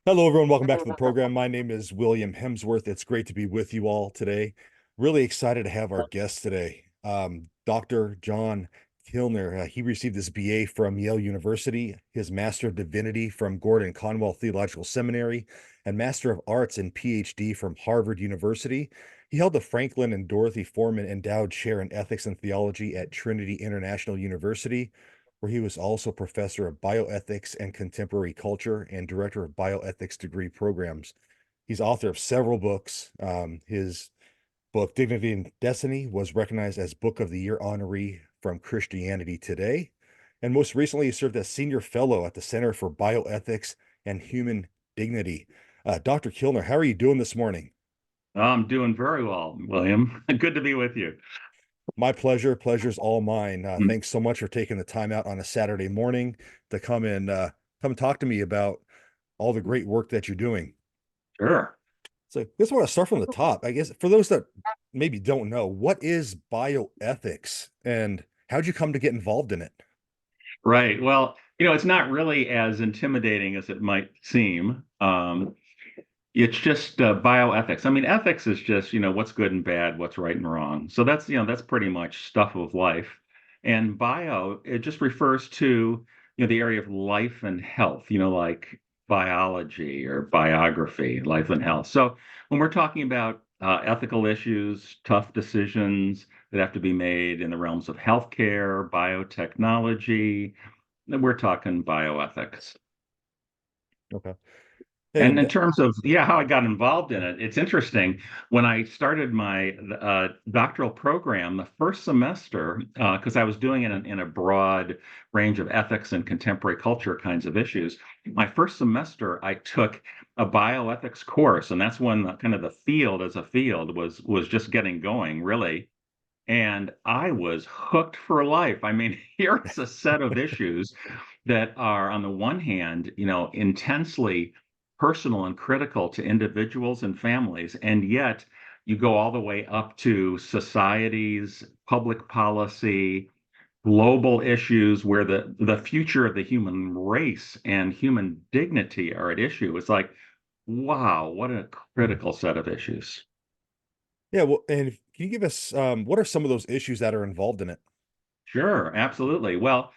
Hello, everyone. Welcome back to the program. My name is William Hemsworth. It's great to be with you all today. Really excited to have our guest today, Dr. John Kilner. He received his BA from Yale University, his Master of Divinity from Gordon Conwell Theological Seminary, and Master of Arts and PhD from Harvard University. He held the Franklin and Dorothy Foreman Endowed Chair in Ethics and Theology at Trinity International University, where he was also professor of bioethics and contemporary culture and director of bioethics degree programs. He's author of several books. His book, Dignity and Destiny, was recognized as Book of the Year honoree from Christianity Today. And most recently, he served as senior fellow at the Center for Bioethics and Human Dignity. Dr. Kilner, how are you doing this morning? I'm doing very well, William. Good to be with you. My pleasure. Pleasure's all mine. Mm. Thanks so much for taking the time out on a Saturday morning to come and talk to me about all the great work that you're doing. Sure. So I guess I want to start from the top. I guess for those that maybe don't know, what is bioethics and how'd you come to get involved in it? Right. Well, it's not really as intimidating as it might seem. It's just bioethics. I mean, ethics is just, what's good and bad, what's right and wrong. So that's pretty much stuff of life. And bio, it just refers to, the area of life and health, like biology or biography, life and health. So when we're talking about ethical issues, tough decisions that have to be made in the realms of healthcare, biotechnology, then we're talking bioethics. Okay. And in And terms of, yeah, how I got involved in it, it's interesting. When I started my doctoral program, the first semester, because I was doing it in a broad range of ethics and contemporary culture kinds of issues, my first semester I took a bioethics course, and that's when kind of the field as a field was just getting going, really. And I was hooked for life. I mean, here's a set of issues that are, on the one hand, intensely personal and critical to individuals and families, and yet you go all the way up to societies, public policy, global issues where the future of the human race and human dignity are at issue. It's like, wow, what a critical set of issues. yeah, well, and can you give us what are some of those issues that are involved in it? Sure, absolutely. Well,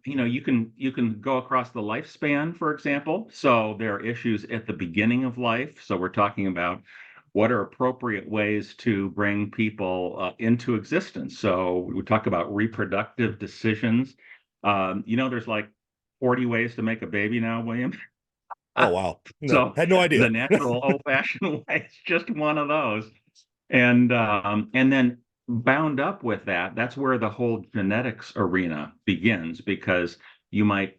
you can go across the lifespan, for example. So there are issues at the beginning of life. So we're talking about what are appropriate ways to bring people into existence. So we talk about reproductive decisions. There's like 40 ways to make a baby now, William. Oh, wow. No, So had no idea. the natural old-fashioned way is just one of those. And then bound up with that, that's where the whole genetics arena begins because you might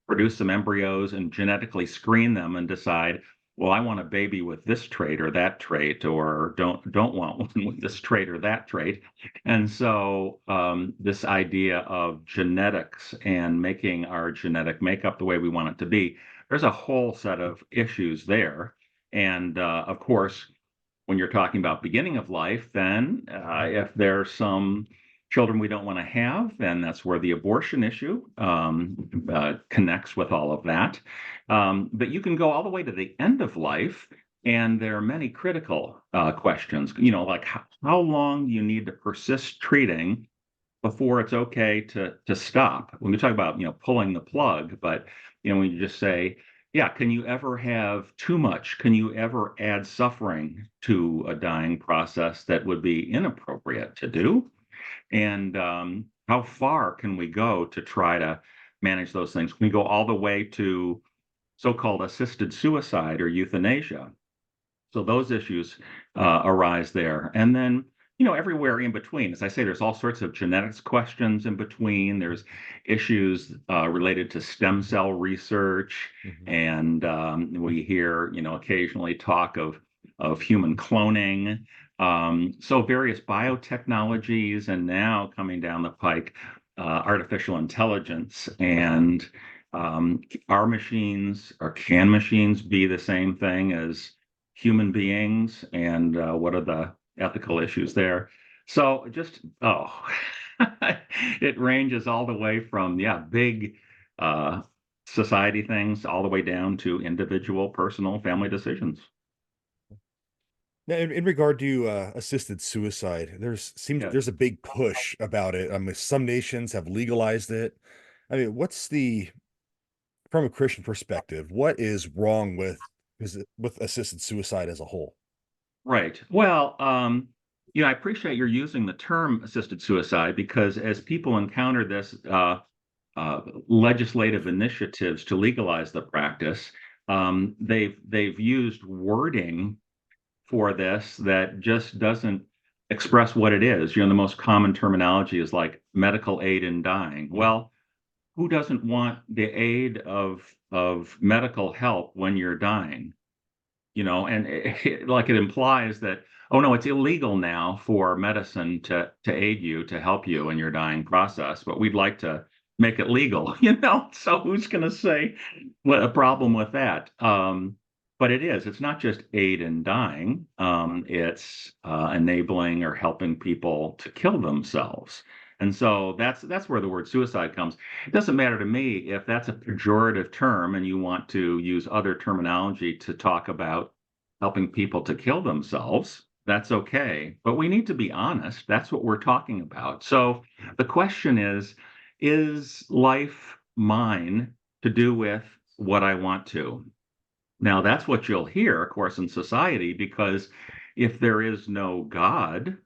produce some embryos and genetically screen them and decide, well, I want a baby with this trait or that trait, or don't want one with this trait or that trait. And so this idea of genetics and making our genetic makeup the way we want it to be, there's a whole set of issues there. And of course, when you're talking about beginning of life, then if there's some children we don't want to have, then that's where the abortion issue connects with all of that. But you can go all the way to the end of life, and there are many critical questions. Like how long do you need to persist treating before it's okay to stop? When we talk about pulling the plug, but when you just say, yeah, can you ever have too much? Can you ever add suffering to a dying process that would be inappropriate to do? And how far can we go to try to manage those things? Can we go all the way to so-called assisted suicide or euthanasia? So those issues arise there. And then, everywhere in between. As I say, there's all sorts of genetics questions in between. There's issues related to stem cell research. Mhm. And we hear, occasionally talk of human cloning. So various biotechnologies, and now coming down the pike, artificial intelligence. And are machines, or can machines be the same thing as human beings, and what are the ethical issues there? So just, it ranges all the way from, yeah, big uh, society things all the way down to individual, personal, family decisions. Now, in regard to assisted suicide, Yes. there's a big push about it. I mean, some nations have legalized it. I mean, from a Christian perspective, what is wrong with assisted suicide as a whole? Right. Well, I appreciate you're using the term assisted suicide because as people encounter this legislative initiatives to legalize the practice, they've used wording for this that just doesn't express what it is. The most common terminology is like medical aid in dying. Well, who doesn't want the aid of medical help when you're dying? And like it implies that, oh no, it's illegal now for medicine to aid you, to help you in your dying process, but we'd like to make it legal, So who's going to say what a problem with that? But it's not just aid in dying. It's enabling or helping people to kill themselves. And so that's where the word suicide comes. It doesn't matter to me if that's a pejorative term and you want to use other terminology to talk about helping people to kill themselves. That's okay. But we need to be honest. That's what we're talking about. So the question is life mine to do with what I want to? Now, that's what you'll hear, of course, in society, because if there is no God,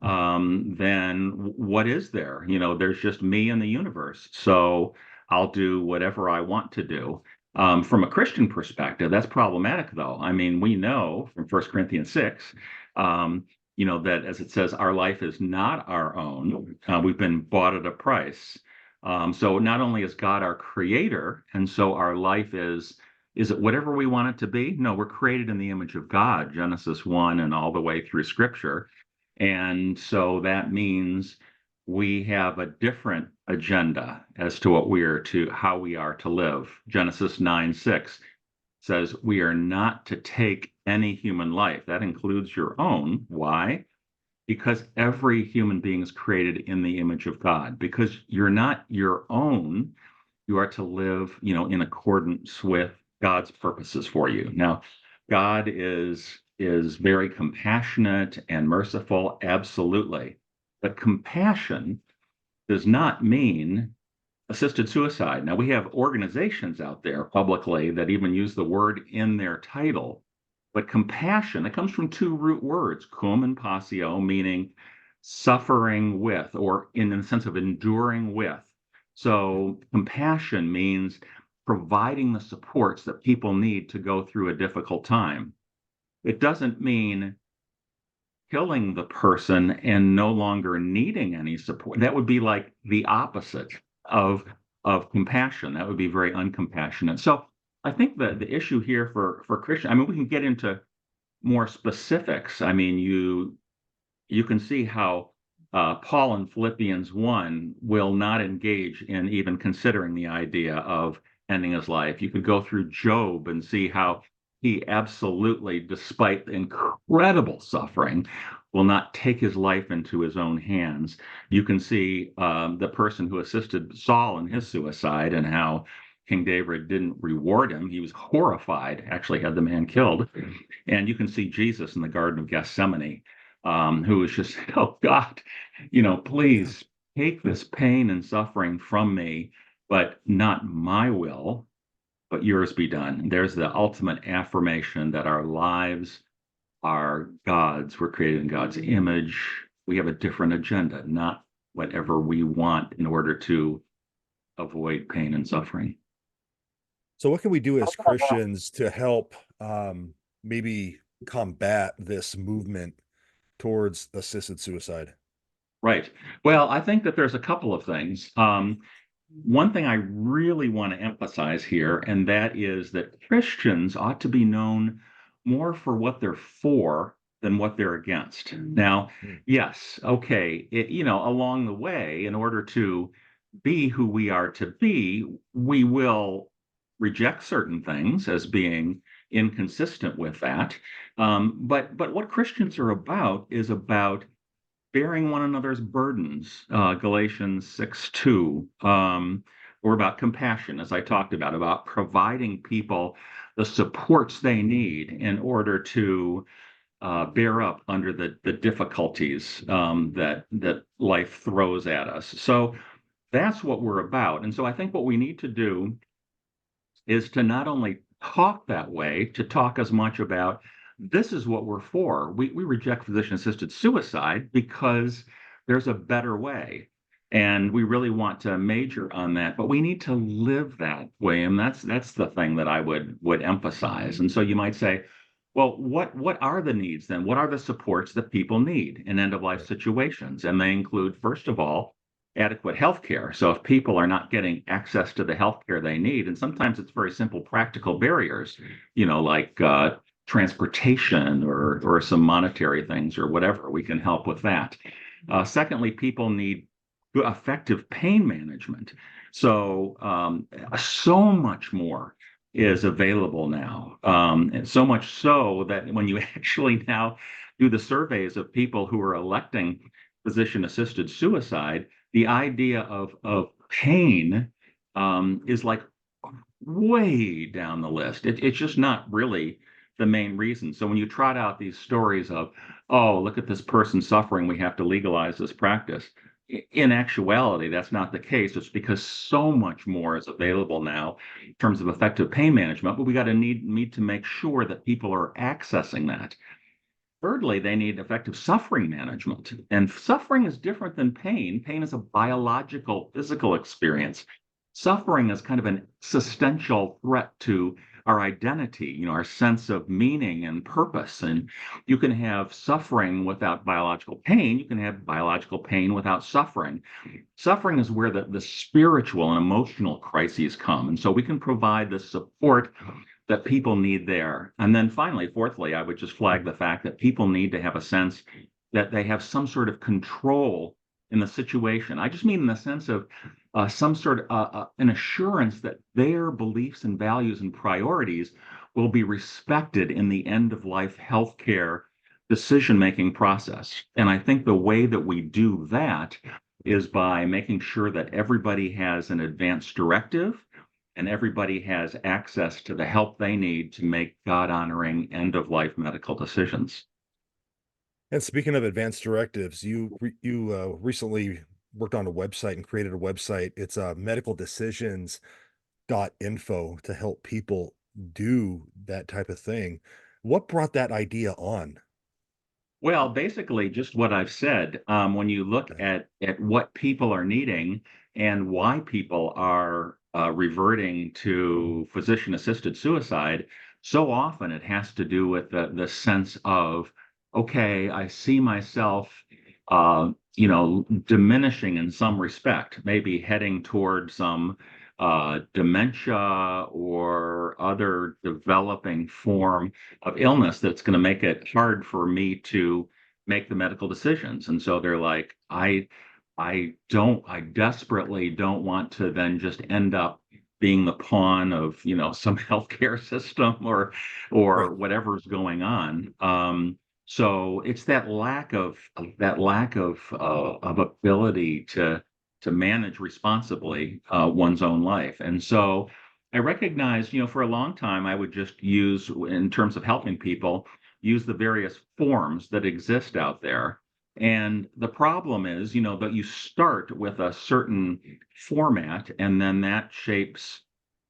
then what is there? There's just me and the universe. So I'll do whatever I want to do. From a Christian perspective, that's problematic, though. I mean, we know from 1 Corinthians 6, that as it says, our life is not our own. We've been bought at a price. So not only is God our creator, and so our life is it whatever we want it to be? No, we're created in the image of God, Genesis 1 and all the way through Scripture. And so that means we have a different agenda as to how we are to live. Genesis 9:6 says we are not to take any human life. That includes your own. Why? Because every human being is created in the image of God. Because you're not your own, you are to live, in accordance with God's purposes for you. Now, God is very compassionate and merciful, absolutely. But compassion does not mean assisted suicide. Now, we have organizations out there publicly that even use the word in their title. But compassion, it comes from two root words, cum and passio, meaning suffering with, or in the sense of enduring with. So compassion means providing the supports that people need to go through a difficult time. It doesn't mean killing the person and no longer needing any support. That would be like the opposite of compassion. That would be very uncompassionate. So I think that the issue here for Christian, I mean, we can get into more specifics. I mean, you can see how Paul in Philippians 1 will not engage in even considering the idea of ending his life. You could go through Job and see how he absolutely, despite incredible suffering, will not take his life into his own hands. You can see the person who assisted Saul in his suicide and how King David didn't reward him. He was horrified, actually had the man killed. And you can see Jesus in the Garden of Gethsemane, who was just, oh God, please take this pain and suffering from me, but not my will, but yours be done. And there's the ultimate affirmation that our lives are God's. We're created in God's image. We have a different agenda, not whatever we want in order to avoid pain and suffering. So what can we do as Christians to help maybe combat this movement towards assisted suicide? Right. Well, I think that there's a couple of things. One thing I really want to emphasize here, and that is that Christians ought to be known more for what they're for than what they're against. Now, Mm. yes, okay, along the way, in order to be who we are to be, we will reject certain things as being inconsistent with that. But what Christians are about is about bearing one another's burdens, Galatians 6:2, or about compassion, as I talked about providing people the supports they need in order to bear up under the difficulties that life throws at us. So that's what we're about. And so I think what we need to do is to not only talk that way, to talk as much about this is what we're for. We reject physician assisted suicide because there's a better way. And we really want to major on that, but we need to live that way. And that's the thing that I would emphasize. And so you might say, well, what are the needs then? What are the supports that people need in end of life situations? And they include, first of all, adequate health care. So if people are not getting access to the health care they need, and sometimes it's very simple practical barriers, like transportation or some monetary things or whatever, we can help with that. Secondly, people need effective pain management. So much more is available now. And so much so that when you actually now do the surveys of people who are electing physician assisted suicide, the idea of pain is like way down the list. It's just not really the main reason. So when you trot out these stories of, oh, look at this person suffering, we have to legalize this practice. In actuality, that's not the case. It's because so much more is available now in terms of effective pain management, but we got to need to make sure that people are accessing that. Thirdly, they need effective suffering management. And suffering is different than pain. Pain is a biological, physical experience. Suffering is kind of an existential threat to our identity, our sense of meaning and purpose. And you can have suffering without biological pain. You can have biological pain without suffering. Suffering is where the spiritual and emotional crises come. And so we can provide the support that people need there. And then finally, fourthly, I would just flag the fact that people need to have a sense that they have some sort of control in the situation. I just mean in the sense of some sort of an assurance that their beliefs and values and priorities will be respected in the end of life healthcare decision-making process. And I think the way that we do that is by making sure that everybody has an advance directive and everybody has access to the help they need to make God-honoring end-of-life medical decisions. And speaking of advanced directives, you recently worked on a website and created a website. It's medicaldecisions.info to help people do that type of thing. What brought that idea on? Well, basically, just what I've said. When you look Okay. at what people are needing and why people are reverting to physician-assisted suicide, so often it has to do with the sense of, okay, I see myself, diminishing in some respect, maybe heading toward some dementia or other developing form of illness that's going to make it hard for me to make the medical decisions. And so they're like, I desperately don't want to then just end up being the pawn of, some healthcare system Right. or whatever's going on. So it's that lack of ability to manage responsibly one's own life. And so I recognize, for a long time, I would just use, in terms of helping people, use the various forms that exist out there. And the problem is, that you start with a certain format, and then that shapes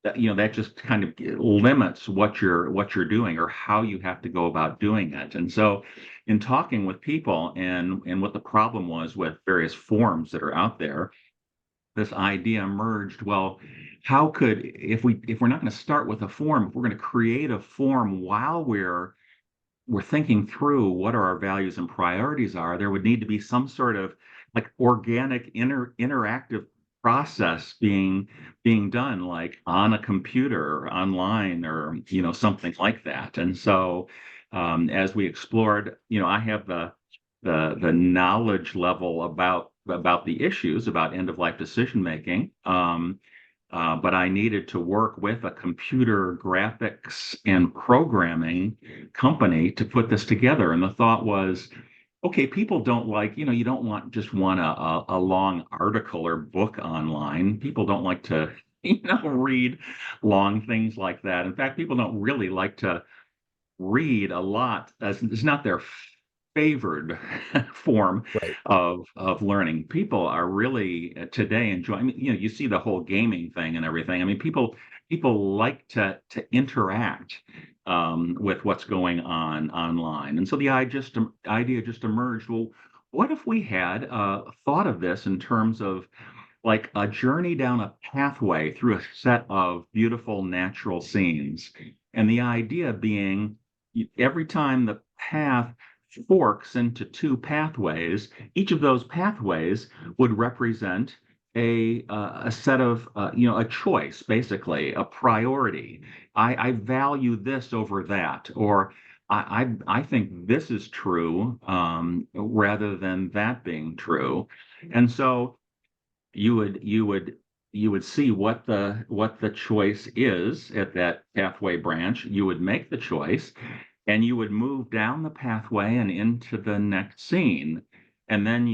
that, that just kind of limits what you're doing or how you have to go about doing it. And so in talking with people and what the problem was with various forms that are out there, this idea emerged, well, how could, if we're not going to start with a form, if we're going to create a form while we're thinking through what are our values and priorities are, there would need to be some sort of like organic interactive process being done, like on a computer or online or something like that. And so as we explored, I have the knowledge level about the issues about end of life decision making. But I needed to work with a computer graphics and programming company to put this together. And the thought was, okay, people don't like, you don't want a long article or book online. People don't like to, read long things like that. In fact, people don't really like to read a lot. It's not their favored form Right. of learning. People are really today enjoying. I mean, you see the whole gaming thing and everything. I mean, people like to interact with what's going on online, and so the idea just emerged. Well, what if we had thought of this in terms of like a journey down a pathway through a set of beautiful natural scenes. And the idea being every time the path forks into two pathways, each of those pathways would represent a set of a choice, basically a priority. I value this over that, or I think this is true rather than that being true. And so you would see what the choice is at that pathway branch. You would make the choice, and you would move down the pathway and into the next scene. And then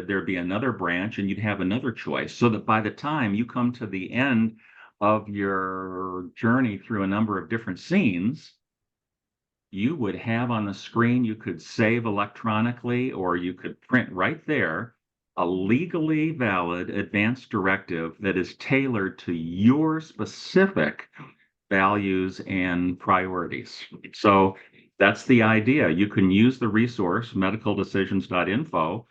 there'd be another branch, and you'd have another choice. So that by the time you come to the end of your journey through a number of different scenes, you would have on the screen, you could save electronically, or you could print right there a legally valid advance directive that is tailored to your specific values and priorities. So that's the idea. You can use the resource medicaldecisions.info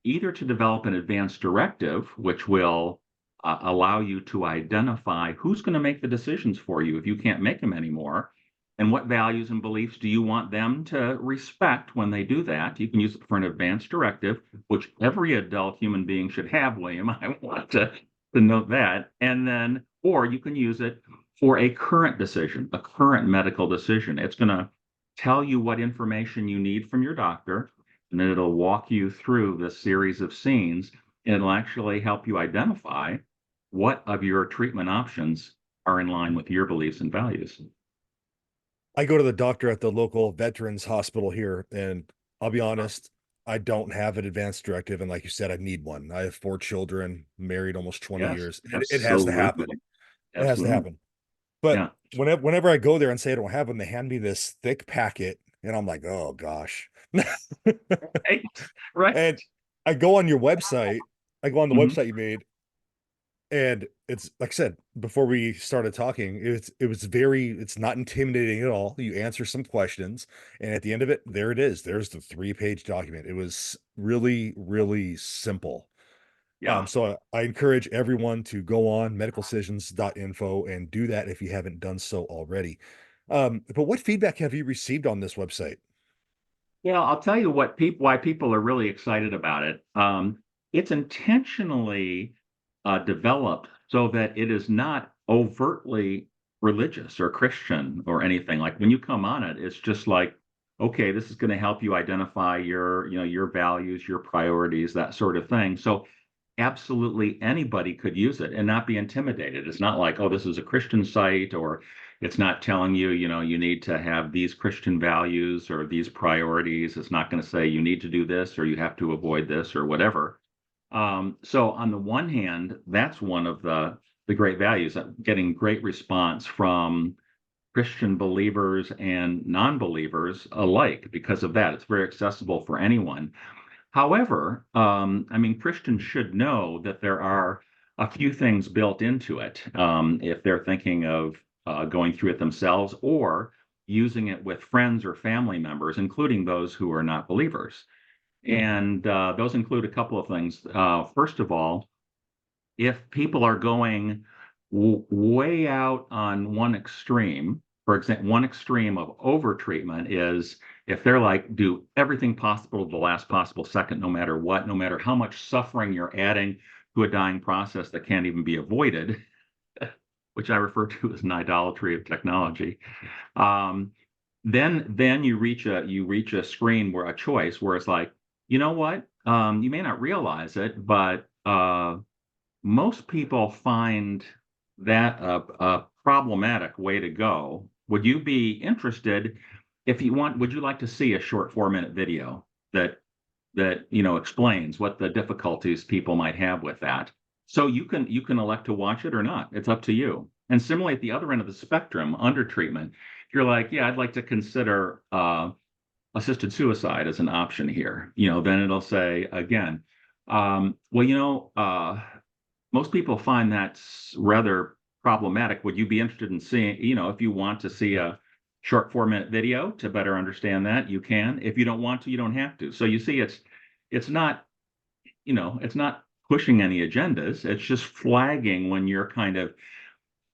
either to develop an advance directive, which will allow you to identify who's going to make the decisions for you if you can't make them anymore, and what values and beliefs do you want them to respect when they do that. You can use it for an advance directive, which every adult human being should have, William. I want to note that. And then, or you can use it for a current decision, a current medical decision. It's going to tell you what information you need from your doctor, and then it'll walk you through the series of scenes, and it'll actually help you identify what of your treatment options are in line with your beliefs and values. I go to the doctor at the local veterans hospital here, and I'll be honest, I don't have an advanced directive. And like you said, I need one. I have 4 children, married almost 20 Yes, years. It has to happen. absolutely. It has to Absolutely. happen. But Yeah. whenever I go there and say I don't have one, they hand me this thick packet, and I'm like, oh gosh. Right. Right. And I go on your website, I go on the Mhm. website you made, and it's like I said before we started talking, it's not intimidating at all. You answer some questions, and at the end of it, there it is. There's the 3-page document. It was really, really simple. Yeah. So I encourage everyone to go on medicalcisions.info and do that if you haven't done so already. But what feedback have you received on this website? Well, I'll tell you why people are really excited about it. It's intentionally developed so that it is not overtly religious or Christian or anything. Like when you come on it, it's just like, okay, this is going to help you identify your values, your priorities, that sort of thing. So absolutely anybody could use it and not be intimidated. It's not like, oh, this is a Christian site, or it's not telling you, you need to have these Christian values or these priorities. It's not going to say you need to do this or you have to avoid this or whatever. So on the one hand, that's one of the great values, getting great response from Christian believers and non-believers alike because of that. It's very accessible for anyone. However, I mean, Christians should know that there are a few things built into it if they're thinking of going through it themselves or using it with friends or family members, including those who are not believers. And those include a couple of things. First of all, if people are going way out on one extreme, for example, one extreme of overtreatment is if they're like, do everything possible to the last possible second, no matter what, no matter how much suffering you're adding to a dying process that can't even be avoided, which I refer to as an idolatry of technology. Um, then you reach a screen where a choice where it's like, you know what? You may not realize it, but most people find that a problematic way to go. Would you be interested, if you want, would you like to see a short 4-minute video that that explains what the difficulties people might have with that. So you can elect to watch it or not. It's up to you. And similarly, at the other end of the spectrum, under treatment, if you're like, yeah, I'd like to consider assisted suicide as an option here, then it'll say again, well, most people find that's rather problematic. Would you be interested in seeing, if you want to see a short 4-minute video to better understand that, you can. If you don't want to, you don't have to. So you see, it's not, it's not pushing any agendas. It's just flagging when you're kind of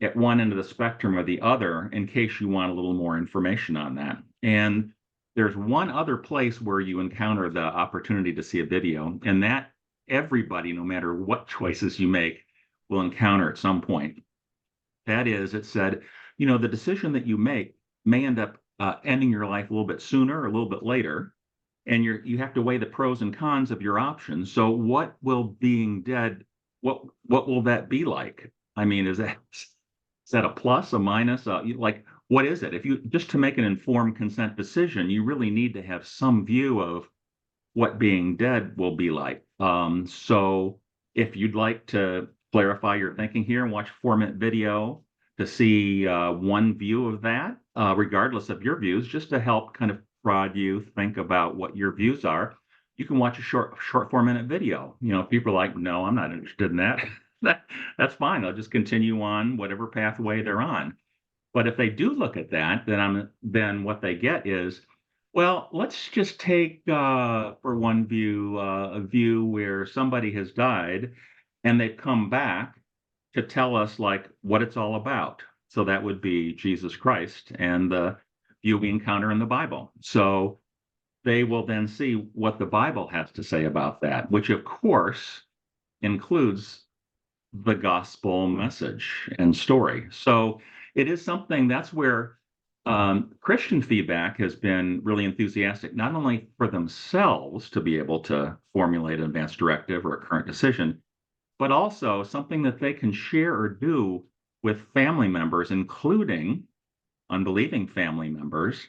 at one end of the spectrum or the other in case you want a little more information on that. And there's one other place where you encounter the opportunity to see a video, and that everybody, no matter what choices you make, will encounter at some point. That is, it said, the decision that you make may end up ending your life a little bit sooner or a little bit later, and you have to weigh the pros and cons of your options. So, what will being dead? What will that be like? I mean, is that a plus, a minus? Like, what is it? If you just to make an informed consent decision, you really need to have some view of what being dead will be like. So if you'd like to clarify your thinking here and watch a 4-minute video to see one view of that, regardless of your views, just to help kind of prod you think about what your views are, you can watch a short 4-minute video. If people are like, no, I'm not interested in that. That's fine. They'll just continue on whatever pathway they're on. But if they do look at that, then what they get is, well, let's just take for one view a view where somebody has died and they've come back to tell us like what it's all about. So that would be Jesus Christ and the view we encounter in the Bible. So they will then see what the Bible has to say about that, which of course includes the gospel message and story. So it is something that's where Christian feedback has been really enthusiastic, not only for themselves to be able to formulate an advanced directive or a current decision, but also something that they can share or do with family members, including unbelieving family members,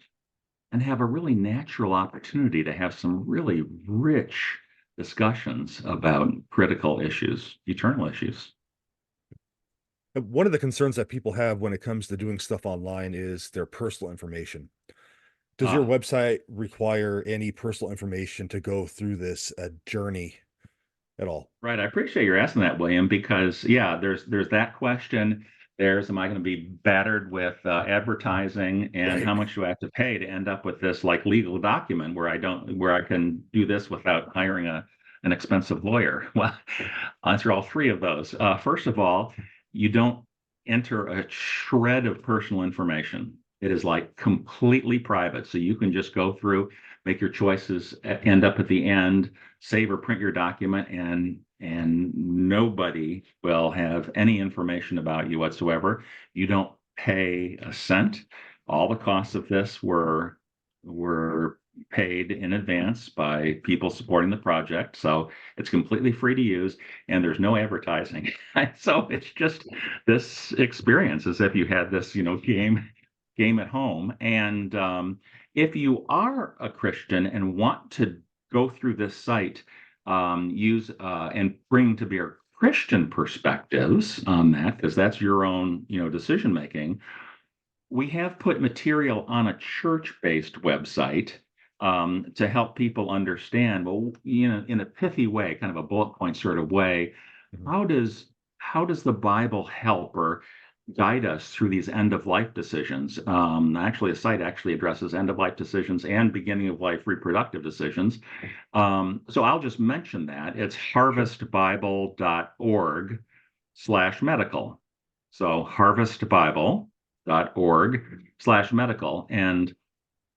and have a really natural opportunity to have some really rich discussions about critical issues, eternal issues. One of the concerns that people have when it comes to doing stuff online is their personal information. Does your Ah, website require any personal information to go through this journey at all? right. I appreciate you asking that, William, because yeah, there's that question. There's am I going to be battered with advertising, and Right. how much do I have to pay to end up with this like legal document where I can do this without hiring an expensive lawyer? Well, I'll answer all three of those. First of all, you don't enter a shred of personal information. It is like completely private, so you can just go through, make your choices, end up at the end, save or print your document, and nobody will have any information about you whatsoever. You don't pay a cent. All the costs of this were paid in advance by people supporting the project, so it's completely free to use, and there's no advertising. So it's just this experience as if you had this, game at home. And if you are a Christian and want to go through this site, use and bring to bear Christian perspectives on that, because that's your own, decision making. We have put material on a church-based website to help people understand, well, in a pithy way, kind of a bullet point sort of way, Mhm. how does the Bible help or guide us through these end of life decisions? Actually, a site actually addresses end of life decisions and beginning of life reproductive decisions. So I'll just mention that it's Sure. harvestbible.org/medical. So harvestbible.org/medical. And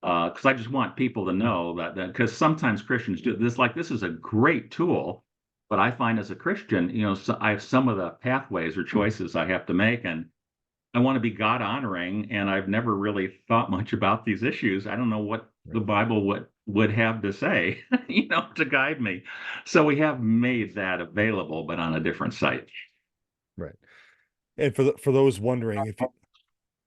because I just want people to know that because sometimes Christians do this, like this is a great tool, but I find as a Christian, so I have some of the pathways or choices I have to make, and I want to be God honoring, and I've never really thought much about these issues. I don't know what the Right. Bible would have to say, to guide me. So we have made that available, but on a different site. Right. And for those wondering, if you,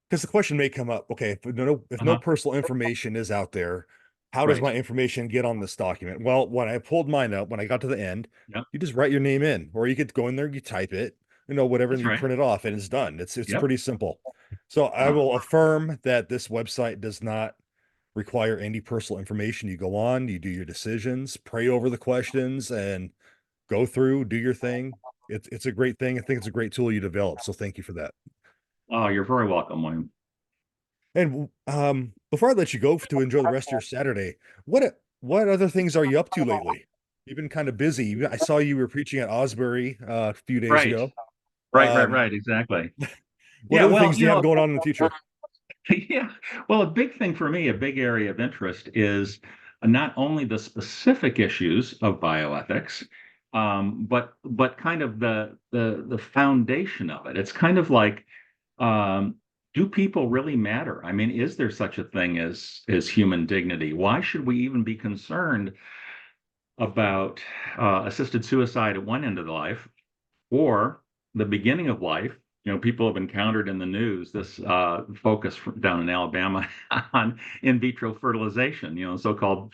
because the question may come up, okay, if no Uh-huh. personal information is out there, how does Right. my information get on this document? Well, when I pulled mine up, when I got to the end, Yep. you just write your name in, or you could go in there, you type it, whatever, and That's you right. print it off and it's done. It's Yep. pretty simple. So I Uh, will affirm that this website does not require any personal information. You go on, you do your decisions, pray over the questions, and go through, do your thing. It's a great thing. I think it's a great tool you developed. So thank you for that. oh, you're very welcome, William. And before I let you go to enjoy the rest of your Saturday, what other things are you up to lately? You've been kind of busy. I saw you were preaching at Osbury a few days Right. ago. Right. Right. Um, Right. Exactly. what Yeah. other Well, things do you have going on in the future? yeah. Well, a big thing for me, a big area of interest is not only the specific issues of bioethics, but kind of the foundation of it. It's kind of like, um, do people really matter? I mean, is there such a thing as human dignity? Why should we even be concerned about assisted suicide at one end of the life or the beginning of life? People have encountered in the news this focus down in Alabama on in vitro fertilization, so-called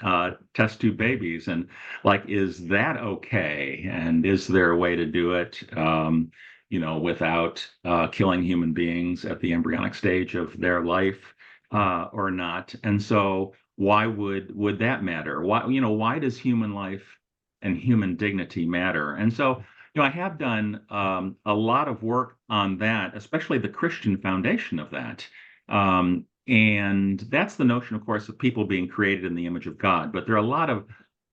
test tube babies. And like, is that okay? And is there a way to do it, without killing human beings at the embryonic stage of their life or not? And so why would that matter? Why does human life and human dignity matter? And so I have done a lot of work on that, especially the Christian foundation of that. And that's the notion, of course, of people being created in the image of God. But there are a lot of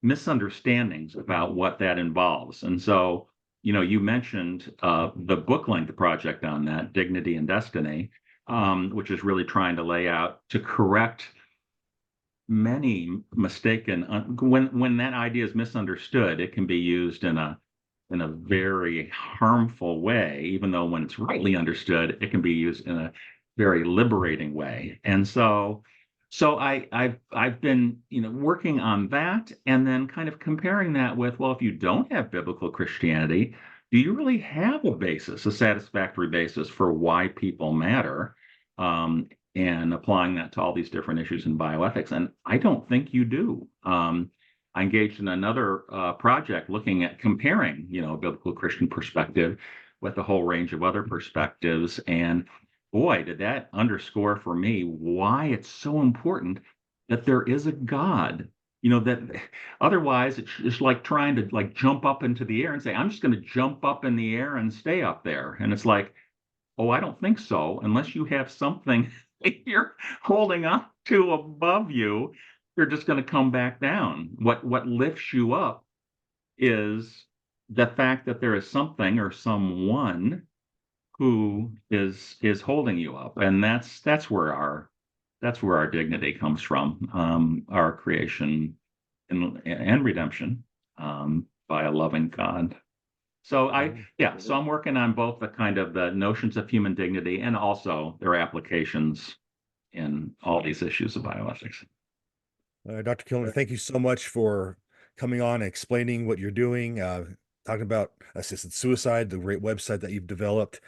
misunderstandings about what that involves. And so, you mentioned the book length project on that, Dignity and Destiny, which is really trying to lay out to correct many mistaken when that idea is misunderstood, it can be used in a very harmful way, even though when it's rightly understood, it can be used in a very liberating way. And so I've been working on that and then kind of comparing that with, well, if you don't have biblical Christianity, do you really have a satisfactory basis for why people matter? Um, and applying that to all these different issues in bioethics. And I don't think you do. I engaged in another project looking at comparing, a biblical Christian perspective with a whole range of other perspectives. And boy, did that underscore for me why it's so important that there is a God. That otherwise it's just like trying to like jump up into the air and say, I'm just going to jump up in the air and stay up there. And it's like, oh, I don't think so. Unless you have something you're holding on to above you, you're just going to come back down. What lifts you up is the fact that there is something or someone who is holding you up, and that's where our dignity comes from, our creation and redemption by a loving God. So yeah, so I'm working on both the kind of the notions of human dignity and also their applications in all these issues of bioethics. Dr. Kilner, thank you so much for coming on and explaining what you're doing, talking about assisted suicide, the great website that you've developed.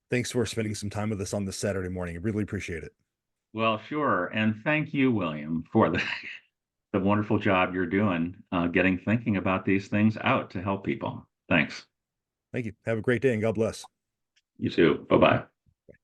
Thanks for spending some time with us on this Saturday morning. I really appreciate it. Well, sure. And thank you, William, for the wonderful job you're doing getting thinking about these things out to help people. Thanks. Thank you. Have a great day and God bless. You too. Bye-bye.